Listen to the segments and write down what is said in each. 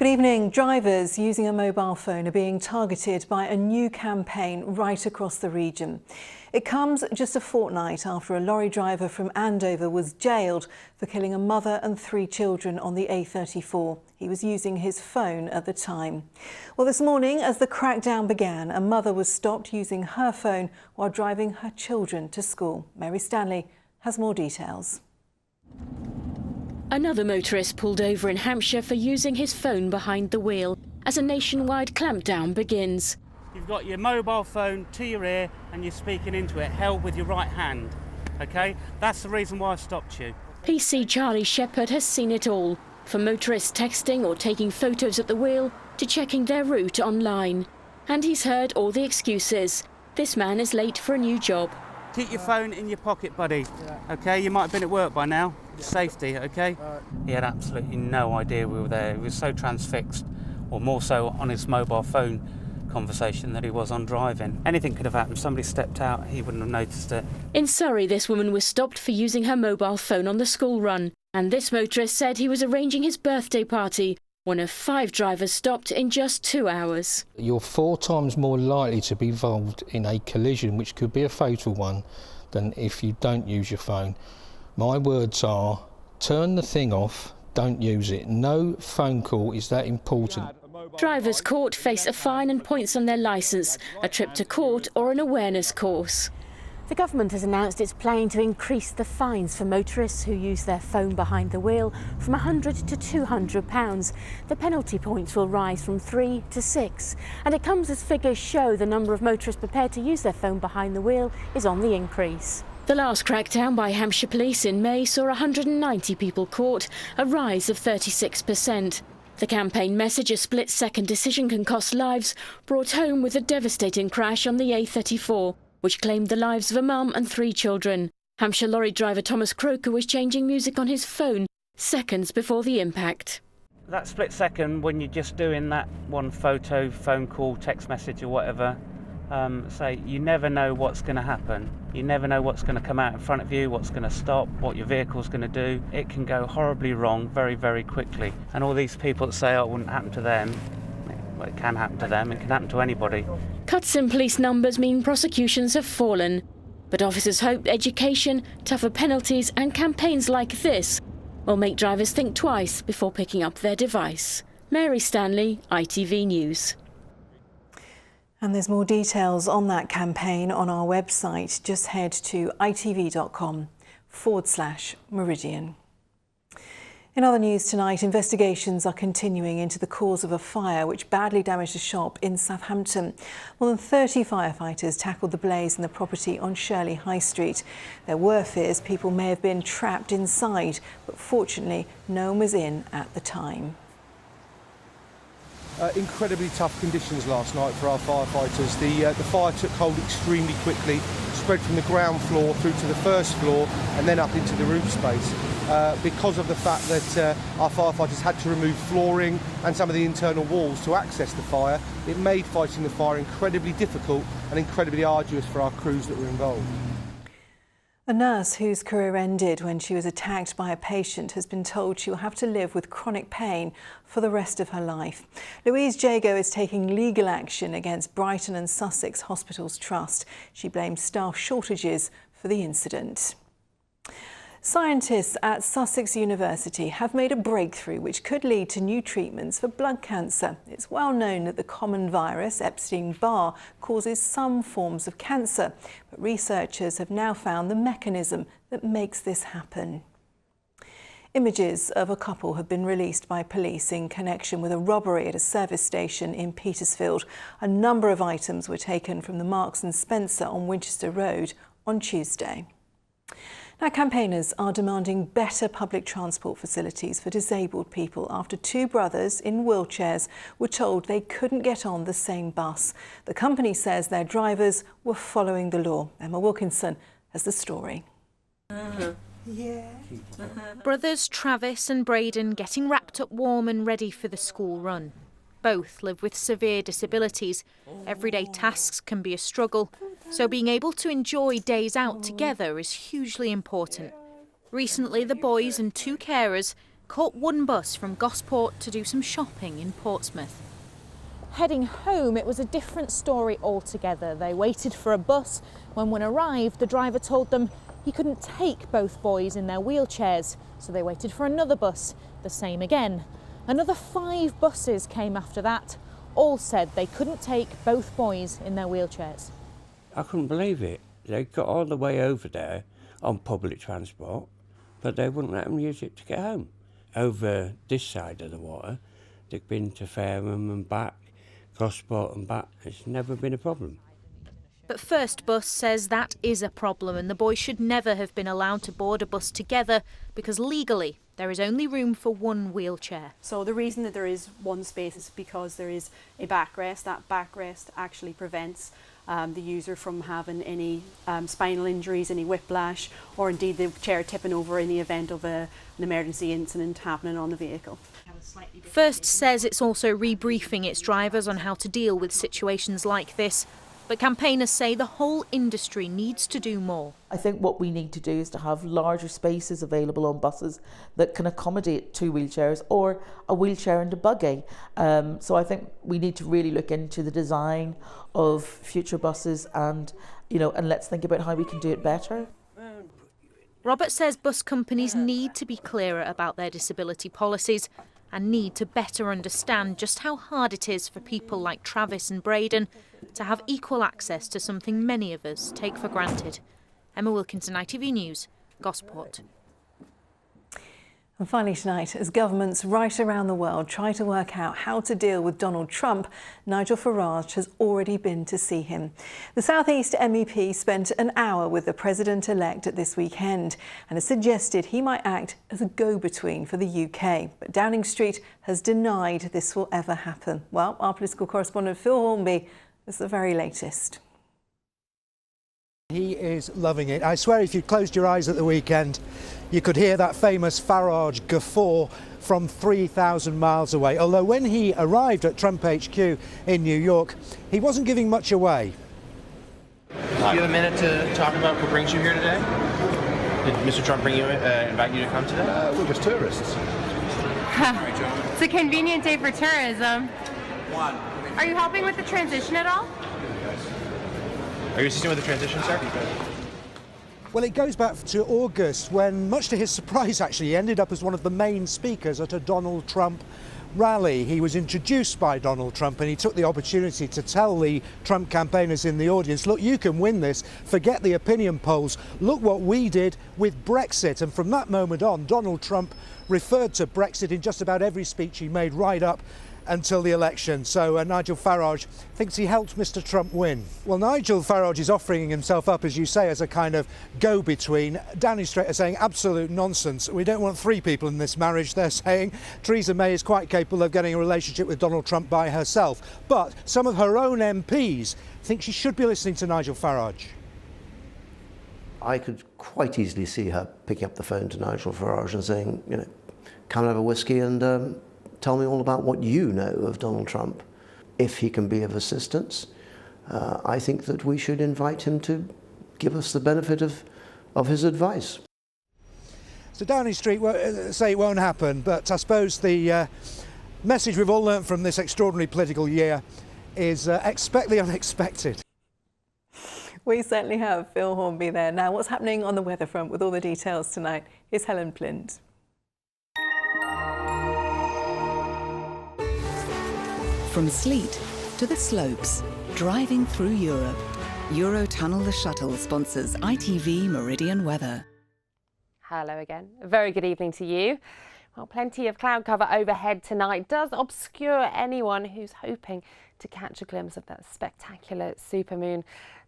Good evening. Drivers using a mobile phone are being targeted by a new campaign right across the region. It comes just a fortnight after a lorry driver from Andover was jailed for killing a mother and 3 children on the A34. He was using his phone at the time. Well, this morning, as the crackdown began, a mother was stopped using her phone while driving her children to school. Mary Stanley has more details. Another motorist pulled over in Hampshire for using his phone behind the wheel as a nationwide clampdown begins. You've got your mobile phone to your ear and you're speaking into it, held with your right hand, OK? That's the reason why I stopped you. PC Charlie Shepherd has seen it all, from motorists texting or taking photos at the wheel to checking their route online. And he's heard all the excuses. This man is late for a new job. Keep your phone in your pocket, buddy, OK? You might have been at work by now. Safety, OK? He had absolutely no idea we were there. He was so transfixed, or more so on his mobile phone conversation, that he was on driving. Anything could have happened. Somebody stepped out, he wouldn't have noticed it. In Surrey, this woman was stopped for using her mobile phone on the school run. And this motorist said he was arranging his birthday party. One of 5 drivers stopped in just 2 hours. You're 4 times more likely to be involved in a collision, which could be a fatal one, than if you don't use your phone. My words are, turn the thing off, don't use it. No phone call is that important. Drivers caught face a fine and points on their licence, a trip to court or an awareness course. The government has announced it's planning to increase the fines for motorists who use their phone behind the wheel from £100 to £200. The penalty points will rise from 3 to 6. And it comes as figures show the number of motorists prepared to use their phone behind the wheel is on the increase. The last crackdown by Hampshire Police in May saw 190 people caught, a rise of 36%. The campaign message, a split-second decision can cost lives, brought home with a devastating crash on the A34, which claimed the lives of a mum and 3 children. Hampshire lorry driver Thomas Croker was changing music on his phone seconds before the impact. That split second when you're just doing that one photo, phone call, text message or whatever, you never know what's going to happen. You never know what's going to come out in front of you, what's going to stop, what your vehicle's going to do. It can go horribly wrong very, very quickly. And all these people that say, oh, it wouldn't happen to them, well, it can happen to them, it can happen to anybody. Cuts in police numbers mean prosecutions have fallen. But officers hope education, tougher penalties and campaigns like this will make drivers think twice before picking up their device. Mary Stanley, ITV News. And there's more details on that campaign on our website. Just head to itv.com/Meridian. In other news tonight, investigations are continuing into the cause of a fire which badly damaged a shop in Southampton. More than 30 firefighters tackled the blaze in the property on Shirley High Street. There were fears people may have been trapped inside, but fortunately no one was in at the time. Incredibly tough conditions last night for our firefighters. The fire took hold extremely quickly, spread from the ground floor through to the first floor and then up into the roof space. Because of the fact that our firefighters had to remove flooring and some of the internal walls to access the fire, it made fighting the fire incredibly difficult and incredibly arduous for our crews that were involved. A nurse whose career ended when she was attacked by a patient has been told she will have to live with chronic pain for the rest of her life. Louise Jago is taking legal action against Brighton and Sussex Hospitals Trust. She blames staff shortages for the incident. Scientists at Sussex University have made a breakthrough which could lead to new treatments for blood cancer. It's well known that the common virus, Epstein-Barr, causes some forms of cancer, but researchers have now found the mechanism that makes this happen. Images of a couple have been released by police in connection with a robbery at a service station in Petersfield. A number of items were taken from the Marks and Spencer on Winchester Road on Tuesday. Now, campaigners are demanding better public transport facilities for disabled people after 2 brothers in wheelchairs were told they couldn't get on the same bus. The company says their drivers were following the law. Emma Wilkinson has the story. Brothers Travis and Braden getting wrapped up warm and ready for the school run. Both live with severe disabilities. Everyday tasks can be a struggle, so being able to enjoy days out together is hugely important. Recently, the boys and 2 carers caught one bus from Gosport to do some shopping in Portsmouth. Heading home, it was a different story altogether. They waited for a bus. When one arrived, the driver told them he couldn't take both boys in their wheelchairs, so they waited for another bus, the same again. Another 5 buses came after that. All said they couldn't take both boys in their wheelchairs. I couldn't believe it. They got all the way over there on public transport, but they wouldn't let them use it to get home. Over this side of the water, they've been to Fareham and back, Gosport and back. It's never been a problem. But First Bus says that is a problem and the boys should never have been allowed to board a bus together because legally there is only room for one wheelchair. So the reason that there is one space is because there is a backrest. That backrest actually prevents the user from having any spinal injuries, any whiplash, or indeed the chair tipping over in the event of an emergency incident happening on the vehicle. First says it's also rebriefing its drivers on how to deal with situations like this. But campaigners say the whole industry needs to do more. I think what we need to do is to have larger spaces available on buses that can accommodate 2 wheelchairs or a wheelchair and a buggy. So I think we need to really look into the design of future buses and let's think about how we can do it better. Robert says bus companies need to be clearer about their disability policies and need to better understand just how hard it is for people like Travis and Braden to have equal access to something many of us take for granted. Emma Wilkinson, ITV News, Gosport. And finally tonight, as governments right around the world try to work out how to deal with Donald Trump, Nigel Farage has already been to see him. The South East MEP spent an hour with the president-elect at this weekend and has suggested he might act as a go-between for the UK. But Downing Street has denied this will ever happen. Well, our political correspondent Phil Hornby has the very latest. He is loving it. I swear if you closed your eyes at the weekend, you could hear that famous Farage guffaw from 3,000 miles away. Although when he arrived at Trump HQ in New York, he wasn't giving much away. Do you have a minute to talk about what brings you here today? Did Mr. Trump bring you, invite you to come today? We're just tourists. It's a convenient day for tourism. Are you helping with the transition at all? Are you assisting with the transition, sir? Well, it goes back to August when, much to his surprise actually, he ended up as one of the main speakers at a Donald Trump rally. He was introduced by Donald Trump and he took the opportunity to tell the Trump campaigners in the audience, look, you can win this, forget the opinion polls, look what we did with Brexit. And from that moment on, Donald Trump referred to Brexit in just about every speech he made right up until the election. So Nigel Farage thinks he helped Mr. Trump win. Well, Nigel Farage is offering himself up, as you say, as a kind of go-between. Downing Street are saying absolute nonsense. We don't want 3 people in this marriage. They're saying Theresa May is quite capable of getting a relationship with Donald Trump by herself. But some of her own MPs think she should be listening to Nigel Farage. I could quite easily see her picking up the phone to Nigel Farage and saying, come and have a whiskey and tell me all about what you know of Donald Trump. If he can be of assistance, I think that we should invite him to give us the benefit of his advice. So Downing Street say it won't happen, but I suppose the message we've all learnt from this extraordinary political year is expect the unexpected. We certainly have. Phil Hornby there. Now, what's happening on the weather front with all the details tonight is Helen Plint. From sleet to the slopes, driving through Europe. Eurotunnel the Shuttle sponsors ITV Meridian weather. Hello again. A very good evening to you. Well, plenty of cloud cover overhead tonight does obscure anyone who's hoping to catch a glimpse of that spectacular supermoon.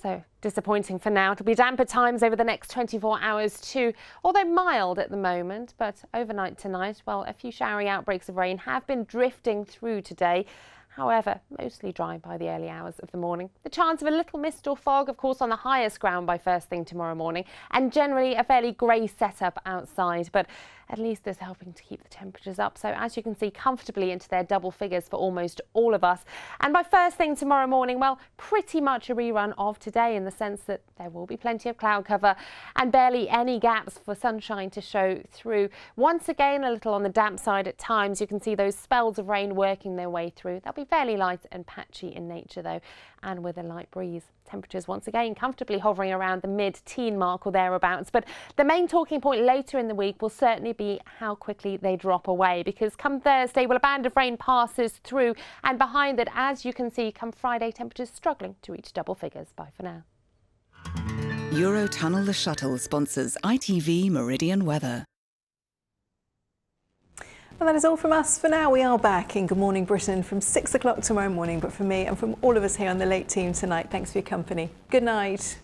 So disappointing for now. It'll be damp at times over the next 24 hours too, although mild at the moment. But overnight tonight, well, a few showery outbreaks of rain have been drifting through today. However, mostly dry by the early hours of the morning. The chance of a little mist or fog, of course, on the highest ground by first thing tomorrow morning, and generally a fairly grey setup outside. But at least this helping to keep the temperatures up. So as you can see, comfortably into their double figures for almost all of us. And by first thing tomorrow morning, well, pretty much a rerun of today in the sense that there will be plenty of cloud cover and barely any gaps for sunshine to show through. Once again, a little on the damp side at times. You can see those spells of rain working their way through. They'll be fairly light and patchy in nature though, and with a light breeze. Temperatures once again comfortably hovering around the mid-teen mark or thereabouts. But the main talking point later in the week will certainly be how quickly they drop away, because come Thursday, well, a band of rain passes through, and behind it, as you can see, come Friday, temperatures struggling to reach double figures. Bye for now. Eurotunnel the Shuttle sponsors ITV Meridian Weather. Well, that is all from us for now. We are back in Good Morning Britain from 6 o'clock tomorrow morning. But from me and from all of us here on the late team tonight, thanks for your company. Good night.